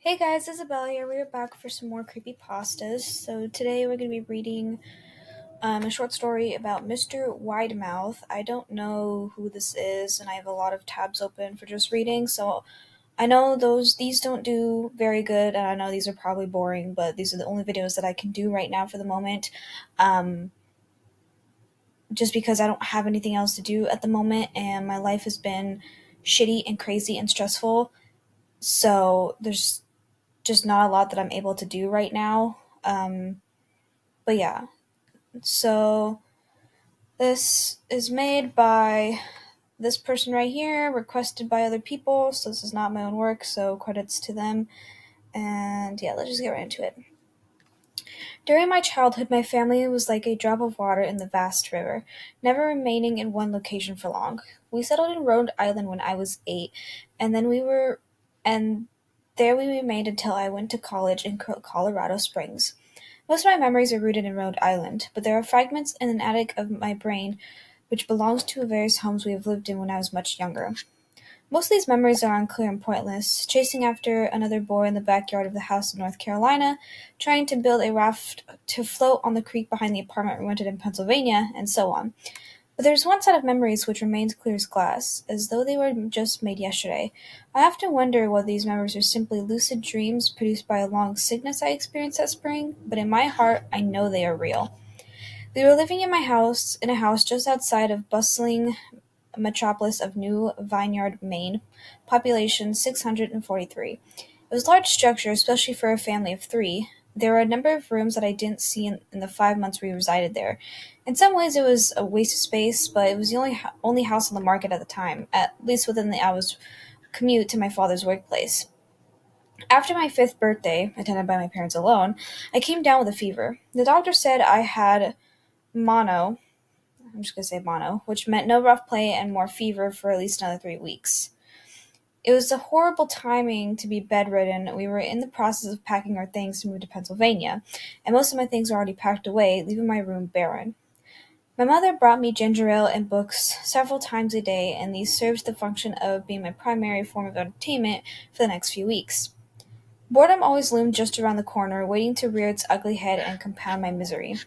Hey guys, Isabella here. We're back for some more creepypastas. So today we're going to be reading a short story about Mr. Widemouth. I don't know who this is, and I have a lot of tabs open for just reading. So I know these don't do very good, and I know these are probably boring, but these are the only videos that I can do right now for the moment. Just because I don't have anything else to do at the moment, and my life has been shitty and crazy and stressful. So there's just not a lot that I'm able to do right now. But yeah, so this is made by this person right here, requested by other people, so this is not my own work, so credits to them. And yeah, let's just get right into it. During my childhood, my family was like a drop of water in the vast river, never remaining in one location for long. We settled in Rhode Island when I was 8, and and there we remained until I went to college in Colorado Springs. Most of my memories are rooted in Rhode Island, but there are fragments in an attic of my brain which belongs to various homes we have lived in when I was much younger. Most of these memories are unclear and pointless, chasing after another boy in the backyard of the house in North Carolina, trying to build a raft to float on the creek behind the apartment we rented in Pennsylvania, and so on. But there's one set of memories which remains clear as glass, as though they were just made yesterday. I often wonder whether these memories are simply lucid dreams produced by a long sickness I experienced that spring, but in my heart I know they are real. We were living in a house just outside of bustling metropolis of New Vineyard, Maine, population 643. It was a large structure, especially for a family of 3. There were a number of rooms that I didn't see in the 5 months we resided there. In some ways it was a waste of space, but it was the only house on the market at the time, at least within the hour's commute to my father's workplace. After my 5th birthday, attended by my parents alone, I came down with a fever. The doctor said I had mono, I'm just going to say mono, which meant no rough play and more fever for at least another 3 weeks. It was a horrible timing to be bedridden. We were in the process of packing our things to move to Pennsylvania, and most of my things were already packed away, leaving my room barren. My mother brought me ginger ale and books several times a day, and these served the function of being my primary form of entertainment for the next few weeks. Boredom always loomed just around the corner, waiting to rear its ugly head and compound my misery.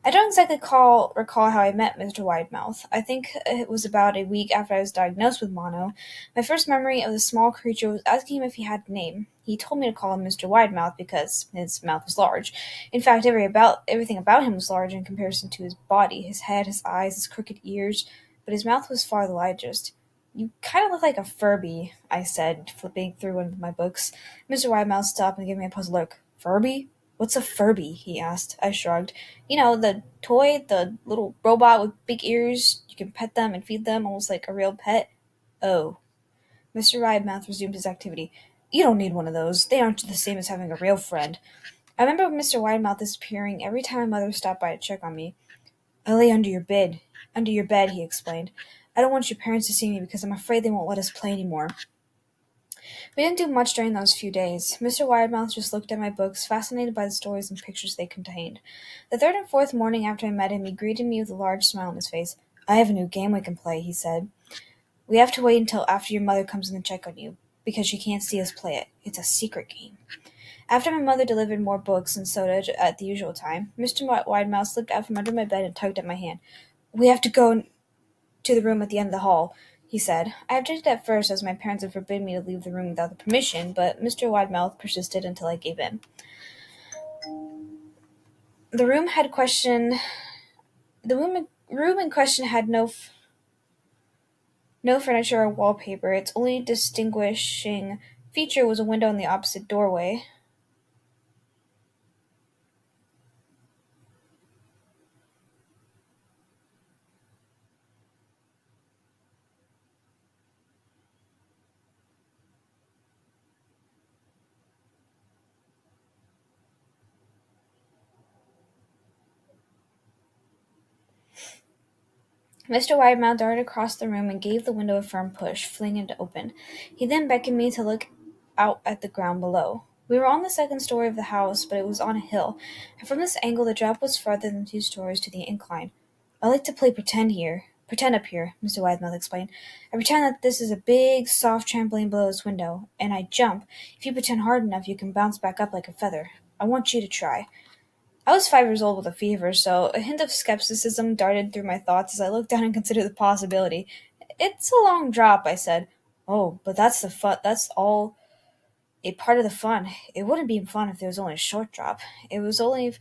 I don't exactly recall how I met Mr. Widemouth. I think it was about a week after I was diagnosed with mono. My first memory of the small creature was asking him if he had a name. He told me to call him Mr. Widemouth because his mouth was large. In fact, everything about him was large in comparison to his body, his head, his eyes, his crooked ears, but his mouth was far the largest. "You kind of look like a Furby," I said, flipping through one of my books. Mr. Widemouth stopped and gave me a puzzled look. "Furby? What's a Furby?" he asked. I shrugged. "You know, the toy, the little robot with big ears. You can pet them and feed them, almost like a real pet." "Oh." Mr. Widemouth resumed his activity. "You don't need one of those. They aren't the same as having a real friend." I remember Mr. Widemouth disappearing every time my mother stopped by to check on me. "I lay under your bed. Under your bed," he explained. "I don't want your parents to see me because I'm afraid they won't let us play anymore." We didn't do much during those few days. Mr. Widemouth just looked at my books, fascinated by the stories and pictures they contained. The 3rd and 4th morning after I met him, he greeted me with a large smile on his face. "I have a new game we can play," he said. "We have to wait until after your mother comes in to check on you, because she can't see us play it. It's a secret game." After my mother delivered more books and soda at the usual time, Mr. Widemouth slipped out from under my bed and tugged at my hand. "We have to go to the room at the end of the hall," he said. I objected at first, as my parents had forbidden me to leave the room without the permission, but Mr. Widemouth persisted until I gave in. The room in question had no furniture or wallpaper. Its only distinguishing feature was a window in the opposite doorway. Mr. Widemouth darted across the room and gave the window a firm push, flinging it open. He then beckoned me to look out at the ground below. We were on the 2nd story of the house, but it was on a hill, and from this angle the drop was farther than 2 stories to the incline. "I like to play pretend here." Pretend up here, Mr. Widemouth explained. I pretend that this is a big, soft trampoline below this window, and I jump. If you pretend hard enough, you can bounce back up like a feather. I want you to try. I was 5 years old with a fever, so a hint of skepticism darted through my thoughts as I looked down and considered the possibility. It's a long drop, I said. Oh, but that's the fun. That's all a part of the fun. It wouldn't be fun if there was only a short drop. It was only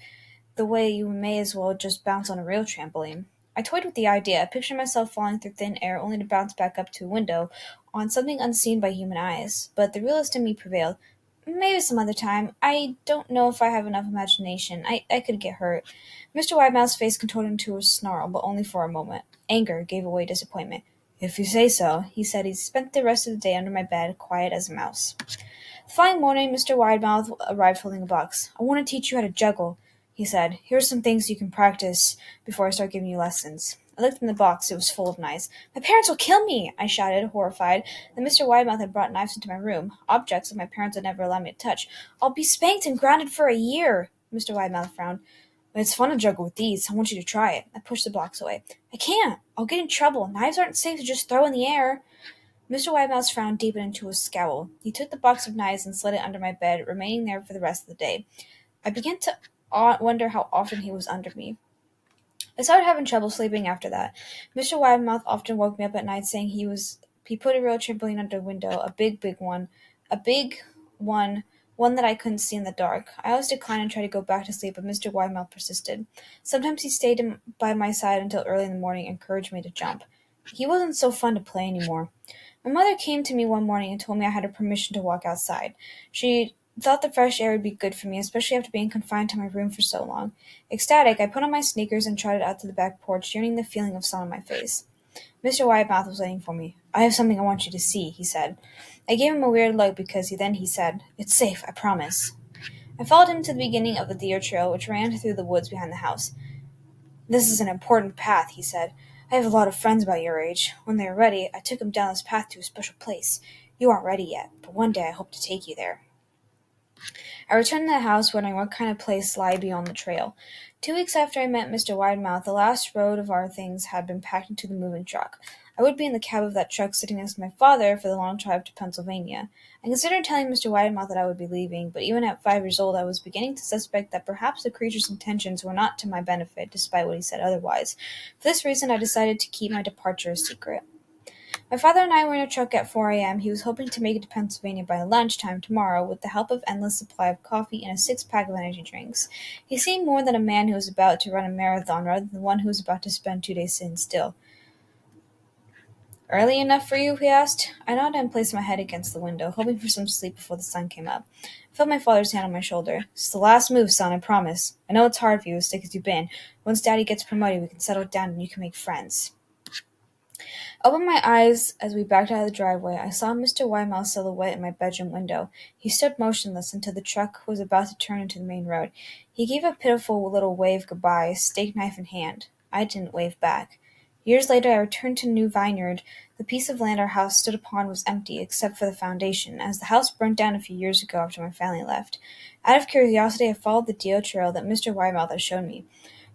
the way you may as well just bounce on a real trampoline. I toyed with the idea, picturing myself falling through thin air only to bounce back up to a window on something unseen by human eyes. But the realist in me prevailed. Maybe some other time. I don't know if I have enough imagination. I could get hurt. Mr. Widemouth's face contorted into a snarl, but only for a moment. Anger gave away disappointment. If you say so, he said. He spent the rest of the day under my bed, quiet as a mouse. The following morning, Mr. Widemouth arrived holding a box. I want to teach you how to juggle, he said. Here are some things you can practice before I start giving you lessons. I looked in the box. It was full of knives. My parents will kill me, I shouted, horrified that Mr. Widemouth had brought knives into my room, objects that my parents would never allow me to touch. I'll be spanked and grounded for a year, Mr. Widemouth frowned. But it's fun to juggle with these. I want you to try it. I pushed the blocks away. I can't. I'll get in trouble. Knives aren't safe to just throw in the air. Mr. Widemouth's frown deepened into a scowl. He took the box of knives and slid it under my bed, remaining there for the rest of the day. I began to wonder how often he was under me. I started having trouble sleeping after that. Mr. Widemouth often woke me up at night saying he put a real trampoline under a window, a big one that I couldn't see in the dark. I always declined and tried to go back to sleep, but Mr. Widemouth persisted. Sometimes he stayed by my side until early in the morning and encouraged me to jump. He wasn't so fun to play anymore. My mother came to me one morning and told me I had her permission to walk outside. She thought the fresh air would be good for me, especially after being confined to my room for so long. Ecstatic, I put on my sneakers and trotted out to the back porch, yearning the feeling of sun on my face. Mr. Widemouth was waiting for me. I have something I want you to see, he said. I gave him a weird look because he said, It's safe, I promise. I followed him to the beginning of the deer trail, which ran through the woods behind the house. This is an important path, he said. I have a lot of friends about your age. When they are ready, I took them down this path to a special place. You aren't ready yet, but one day I hope to take you there. I returned to the house wondering what kind of place lay beyond the trail. 2 weeks after I met Mr. Widemouth, the last load of our things had been packed into the moving truck. I would be in the cab of that truck sitting next to my father for the long drive to Pennsylvania. I considered telling Mr. Widemouth that I would be leaving, but even at 5 years old I was beginning to suspect that perhaps the creature's intentions were not to my benefit, despite what he said otherwise. For this reason I decided to keep my departure a secret. My father and I were in a truck at 4 a.m. He was hoping to make it to Pennsylvania by lunchtime tomorrow with the help of an endless supply of coffee and a 6-pack of energy drinks. He seemed more than a man who was about to run a marathon rather than one who was about to spend 2 days sitting still. Early enough for you? He asked. I nodded and placed my head against the window, hoping for some sleep before the sun came up. I felt my father's hand on my shoulder. It's the last move, son, I promise. I know it's hard for you, as sick as you've been. Once Daddy gets promoted, we can settle down and you can make friends. I opened my eyes as we backed out of the driveway. I saw Mr. Widemouth's silhouette in my bedroom window. He stood motionless until the truck was about to turn into the main road. He gave a pitiful little wave goodbye, steak knife in hand. I didn't wave back. Years later I returned to New Vineyard. The piece of land our house stood upon was empty, except for the foundation, as the house burnt down a few years ago after my family left. Out of curiosity, I followed the deer trail that Mr. Widemouth had shown me.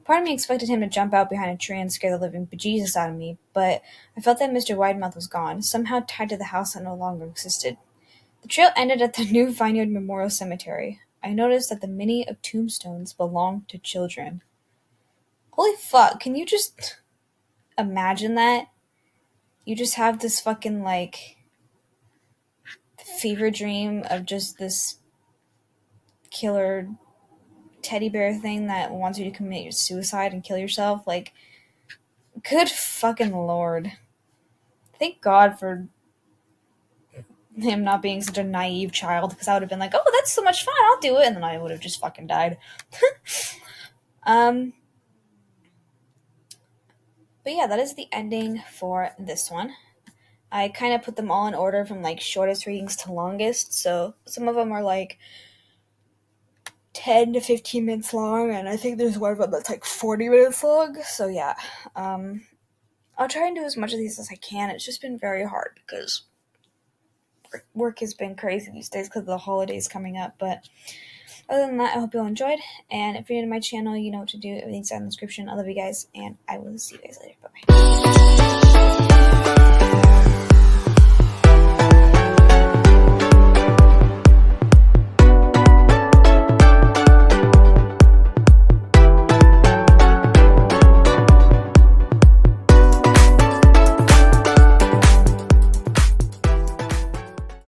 Part of me expected him to jump out behind a tree and scare the living bejesus out of me, but I felt that Mr. Widemouth was gone, somehow tied to the house that no longer existed. The trail ended at the New Vineyard Memorial Cemetery. I noticed that the many of tombstones belonged to children. Holy fuck, can you just imagine that? You just have this fucking, fever dream of just this killer teddy bear thing that wants you to commit suicide and kill yourself. Good fucking lord. Thank God for him not being such a naive child, because I would have been like, oh, that's so much fun, I'll do it, and then I would have just fucking died. But yeah, that is the ending for this one. I kind of put them all in order from, shortest readings to longest, so some of them are, 10 to 15 minutes long, and I think there's one of them that's, 40 minutes long, so yeah. I'll try and do as much of these as I can. It's just been very hard, because work has been crazy these days because of the holidays coming up. But other than that, I hope you all enjoyed. And if you're new to my channel, you know what to do. Everything's down in the description. I love you guys, and I will see you guys later. Bye-bye.